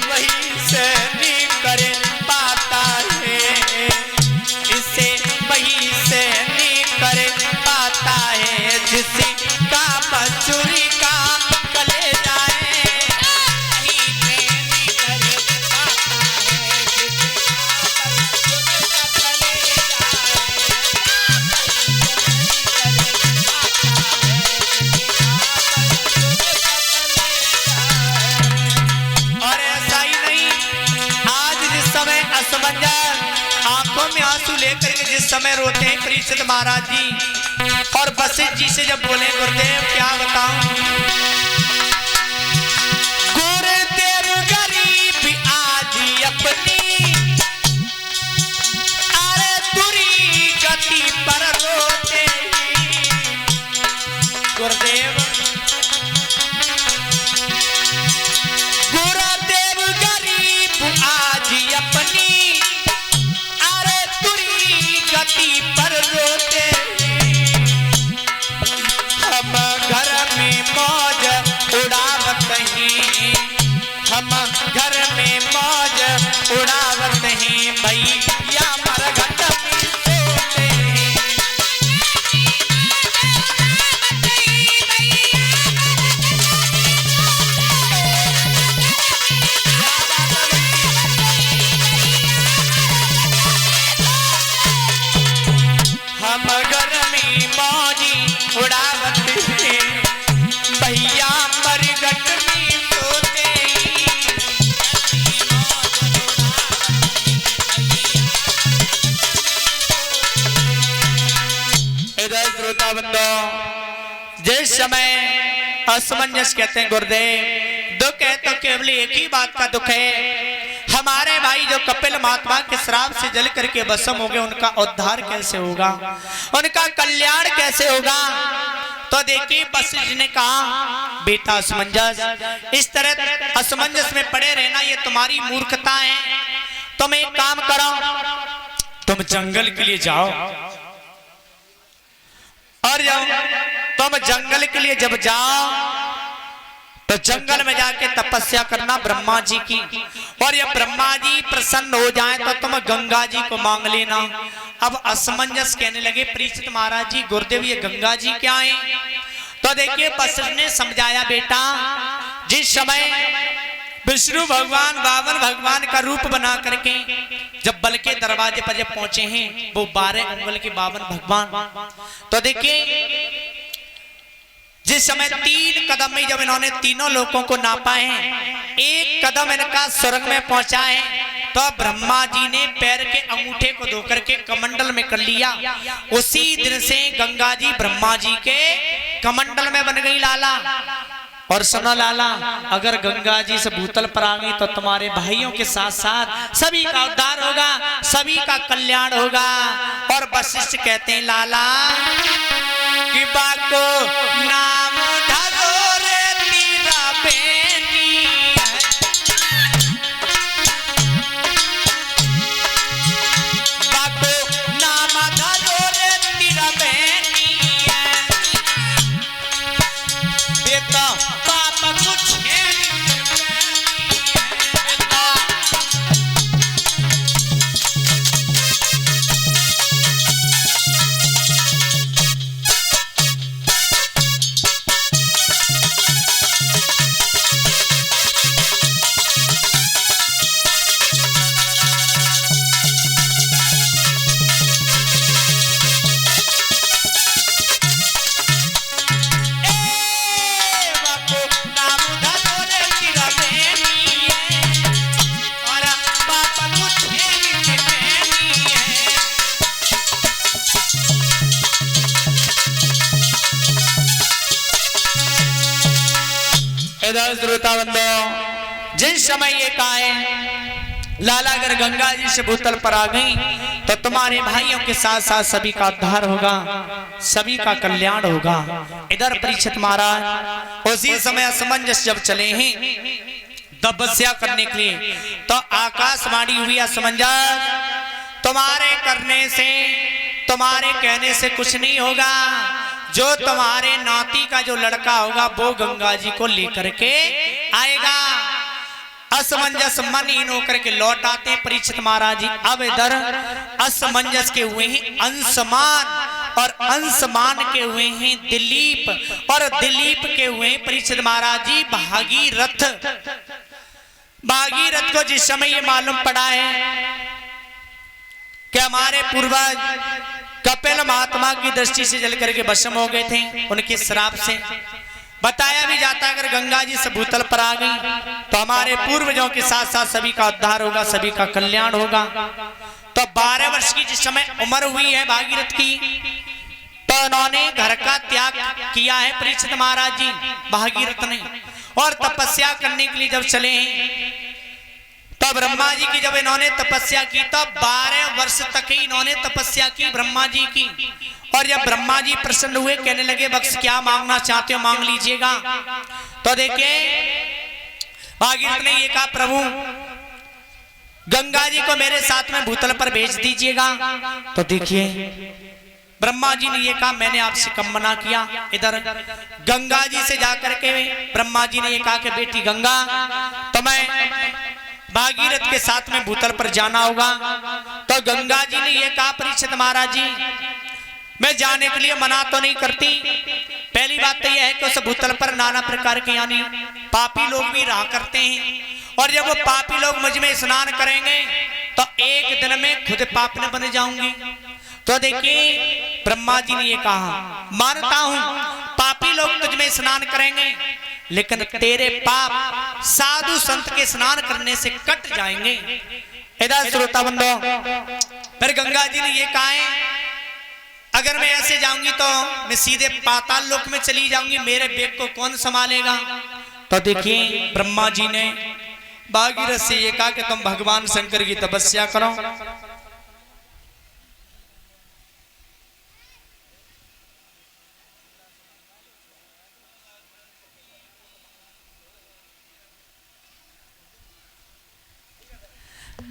वही से नहीं कर पाता है, इसे वही से नहीं कर पाता है, जिसे का बचुरी का कले जाए। वही से नहीं कर पाता है, जिसे का बचुरी का आंखों में आंसू लेकर के जिस समय रोते हैं परीक्षित महाराज जी और वशिष्ठ जी से जब बोले गुरुदेव क्या बताऊं, गुरुदेव गरीब आज अपनी अरे तुरी गति पर रोते, गुरुदेव अपनी गति पर रोते, हम घर में मौज उड़ावत हैं, हम घर में मौज उड़ावत हैं, भैया मरघट में सोते हैं। हम घर में मौजी उड़ावत हैं, भैया मरघट में सोते। इधर श्रोता बंदो, जिस समय असमंजस कहते हैं गुरुदेव, दुख है तो केवल एक ही बात का दुख है, हमारे भाई जो कपिल महात्मा के श्राप से जल करके भस्म हो गए, उनका उद्धार कैसे होगा, उनका कल्याण कैसे होगा। तो देखिए वशिष्ठ ने कहा बेटा असमंजस, इस तरह असमंजस में पड़े रहना ये तुम्हारी मूर्खता है, तुम एक काम करो, तुम जंगल के लिए जाओ और तुम जंगल के लिए जब जाओ तो जंगल में जाके तपस्या करना ब्रह्मा जी की, और ये ब्रह्मा जी प्रसन्न हो जाए तो तुम गंगा जी को मांग लेना। अब असमंजस कहने लगे परीक्षित महाराज जी गुरुदेव ये गंगा जी क्या है। तो देखिए वशिष्ठ ने समझाया बेटा, जिस समय विष्णु भगवान वामन भगवान का रूप बना करके जब बल के दरवाजे पर जब पहुंचे हैं वो 12 अंगुल के वामन भगवान, तो देखिए जिस समय 3 कदम में जब इन्होंने तीनों लोगों को नापा है, 1 कदम इनका स्वर्ग में पहुंचा है, तो ब्रह्मा जी ने पैर के अंगूठे को धो करके कमंडल में कर लिया। उसी दिन से गंगा जी ब्रह्मा जी के कमंडल में बन गई लाला। और सुनो लाला, अगर गंगा जी से भूतल पर आ गई तो तुम्हारे भाइयों के साथ साथ सभी का उद्धार होगा, सभी का कल्याण होगा। और वशिष्ठ कहते हैं लाला कि बाको नाम धरो रे तीरा बेनी, बाको नाम धरो रे तीरा बेनी, बेटा पाप कुछ है श्रोताबंदो, जिस समय ये कहा लाला अगर गंगा जी से भूतल पर आ गई तो तुम्हारे भाइयों के साथ साथ सभी का उद्धार होगा, सभी का कल्याण होगा। इधर परीक्षित महाराज उसी समय असमंजस जब चले हैं तपस्या करने के लिए, तो आकाशवाणी हुई असमंजस तुम्हारे करने से तुम्हारे कहने से कुछ नहीं होगा, जो तुम्हारे नाती का जो लड़का होगा वो गंगा जी को लेकर के आएगा। असमंजस मनहीन होकर के लौट आते हैं परीक्षित महाराज जी। अब इधर असमंजस के हुए हैं अंशमान, और अंशमान के हुए हैं दिलीप, और दिलीप के हुए हैं परीक्षित महाराज जी भागीरथ। भागीरथ को जिस समय ये मालूम पड़ा है कि हमारे पूर्वज कपिल महात्मा की दृष्टि से जल करके भस्म हो गए थे उनके श्राप से, बताया भी जाता है अगर गंगा जी से भूतल पर आ गई तो हमारे पूर्वजों के साथ साथ सभी का उद्धार होगा, सभी का कल्याण होगा। तो 12 वर्ष की जिस समय उम्र हुई है भागीरथ की, तो उन्होंने घर का त्याग किया है परीक्षित महाराज जी भागीरथ ने, और तपस्या करने के लिए जब चले हैं तो ब्रह्मा जी की जब इन्होंने तपस्या की तो 12 वर्ष तक ही इन्होंने तपस्या की ब्रह्मा जी की। और जब ब्रह्मा जी प्रसन्न हुए, कहने लगे बख्श क्या मांगना चाहते हो मांग लीजिएगा। तो देखिए भागीरथ ने ये कहा प्रभु गंगा जी को मेरे साथ में भूतल पर भेज दीजिएगा। तो देखिए ब्रह्मा जी ने ये कहा मैंने आपसे कम मना किया। इधर गंगा जी से जाकर के ब्रह्मा जी ने ये कहा कि बेटी गंगा तुम्हें भागीरथ के साथ में भूतल पर जाना होगा। तो गंगा जी ने ये कहा परीक्षित महाराज जी मैं जाने के लिए मना तो नहीं करती, पहली बात तो यह है कि उस भूतल पर नाना प्रकार के यानी पापी लोग भी रहा करते हैं, और जब वो पापी लोग मुझ में स्नान करेंगे तो एक दिन में खुद पाप न बन जाऊंगी। तो देखिए ब्रह्मा जी ने ये कहा मानता हूं पापी लोग तुझ में स्नान करेंगे, लेकिन तेरे पाप साधु संत के स्नान करने से कट जाएंगे। इधर श्रोता बंदो फिर गंगा जी ने ये कहा है अगर मैं ऐसे जाऊंगी तो मैं सीधे पाताल लोक में चली जाऊंगी, मेरे बेग को कौन संभालेगा। तो देखिए ब्रह्मा जी ने भागीरथ से ये कहा कि तुम भगवान शंकर की तपस्या करो।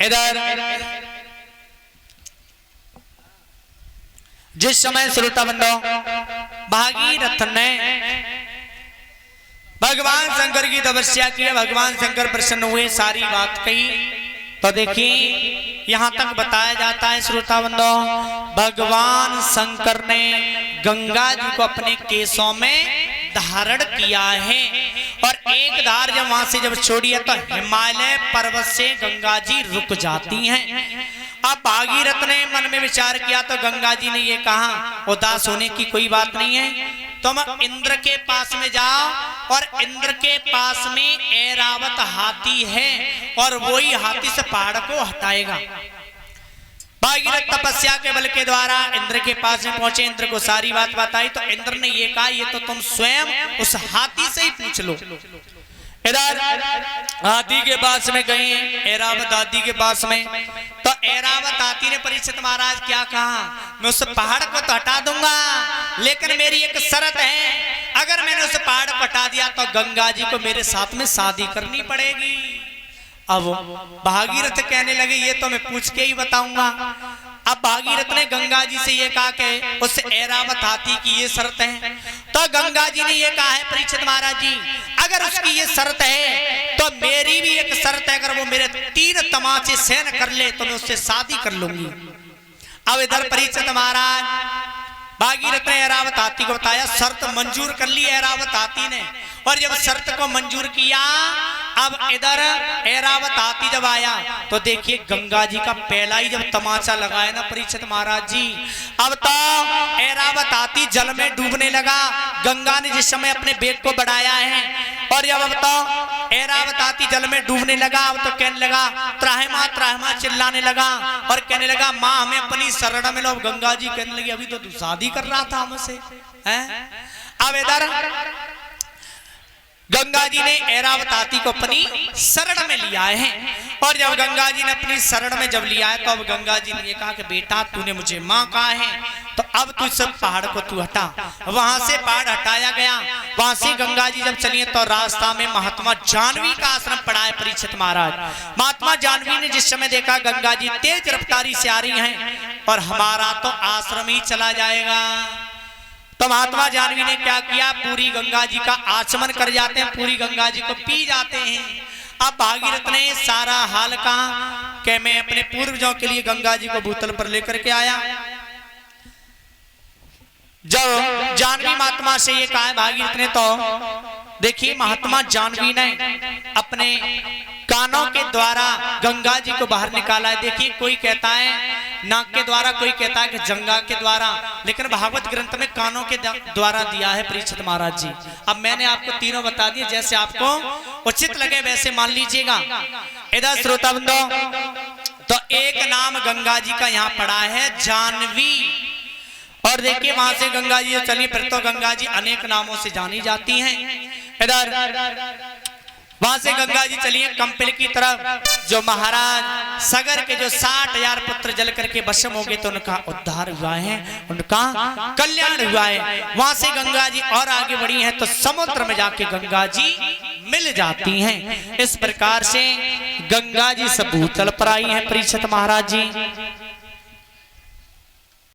इधर जिस समय श्रोता बंदो भागीरथ ने भगवान शंकर की तपस्या की, भगवान शंकर प्रसन्न हुए, सारी बात कही। तो देखिए यहां तक बताया जाता है श्रोता बंदो भगवान शंकर ने गंगा जी को अपने केशों में धारण किया है, और एक धार जब वहां से जब छोड़ी है तो हिमालय पर्वत से गंगा जी रुक जाती हैं। अब भागीरथ ने मन में विचार किया तो गंगा जी ने ये कहा उदास होने की कोई बात नहीं है, तुम इंद्र के पास में जाओ, और इंद्र के पास में ऐरावत हाथी है और वही हाथी से पहाड़ को हटाएगा। भागीरथ तपस्या के बल के द्वारा इंद्र के पास में पहुंचे, इंद्र को सारी बात बताई तो इंद्र ने ये कहा ये तो तुम स्वयं उस हाथी से ही पूछ लो। इधर हाथी के पास में गए ऐरावत हाथी के पास में, तो ऐरावत हाथी ने परीक्षित महाराज क्या कहा मैं उस पहाड़ को तो हटा दूंगा, लेकिन मेरी एक शर्त है, अगर मैंने उस पहाड़ को हटा दिया तो गंगा जी को मेरे साथ में शादी करनी पड़ेगी। अब भागीरथ कहने लगे ये तो मैं पूछ के ही बताऊंगा। अब भागीरथ ने गंगा जी से ये कहा कि उस ऐरावत हाथी की ये शर्त है, तो गंगा जी ने ये कहा है परीक्षित महाराज जी अगर उसकी ये शर्त है तो मेरी भी एक शर्त है, अगर वो मेरे 3 तमाचे सहन कर ले तो मैं उससे शादी कर लूंगी। अब इधर परीक्षित महाराज भागीरथ ने ऐरावत हाथी को बताया, शर्त मंजूर कर ली ऐरावत हाथी ने, और जब शर्त को मंजूर किया अब इधर ऐरावत हाथी जब आया तो देखिए गंगा जी का पहला ही जब तमाचा लगाया ना परीक्षित महाराज जी, अब तो ऐरावत हाथी जल में डूबने लगा। गंगा ने जिस समय अपने बेग को बढ़ाया है, और जब अब तो ऐरावत हाथी जल में डूबने लगा, अब तो कहने लगा त्राहिमा चिल्लाने लगा और कहने लगा माँ हमें अपनी शरण में लो। गंगा जी कहने लगी अभी तो तू शादी कर रहा था हमसे हैं। अब इधर गंगा जी ने ऐरावत हाथी को अपनी शरण में लिया है, और जब गंगा जी ने अपनी शरण में जब लिया है तो अब गंगा जी ने ये कहा कि बेटा तूने मुझे माँ कहा है तो अब तू सब पहाड़ को तू हटा। वहां से पहाड़ हटाया गया, वहां से गंगा जी जब चलिए तो रास्ता में महात्मा जानवी का आश्रम पड़ा है परीक्षित महाराज। महात्मा जानवी ने जिस समय देखा गंगा जी तेज रफ्तारी से आ रही हैं और हमारा तो आश्रम ही चला जाएगा, तो महात्मा जानवी ने क्या किया पूरी गंगा जी का आचमन कर जाते हैं, पूरी गंगा जी को पी जाते हैं। अब भागीरथ ने सारा हाल कहा कि मैं अपने पूर्वजों के लिए गंगा जी को भूतल पर लेकर के आया। जब जानवी महात्मा से ये कहा भागीरथ ने, तो देखिए महात्मा जानवी ने अपने कानों के द्वारा गंगा जी को बाहर निकाला है। देखिए कोई कहता है नाक के द्वारा, कोई कहता है कि जंगा के द्वारा, लेकिन भागवत ग्रंथ में कानों के द्वारा दिया है परीक्षित महाराज जी। अब मैंने आपको तीनों बता दिए, जैसे आपको उचित लगे वैसे मान लीजिएगा। इधर श्रोता बंदो, तो एक नाम गंगा जी का यहाँ पड़ा है जानवी, और देखिए वहां से गंगा जी चलिए, फिर तो गंगा जी अनेक नामों से जानी जाती हैं। इधर वहां से गंगा जी चलिए कंपिल की तरफ, जो महाराज सगर के जो 60,000 पुत्र जल करके भस्म हो गए, तो उनका उद्धार हुआ है, उनका कल्याण हुआ है। वहां से गंगा जी और आगे बढ़ी हैं तो समुद्र में जाके गंगा जी मिल जाती हैं। इस प्रकार से गंगा जी सब भूतल पर आई हैं परीक्षित महाराज जी।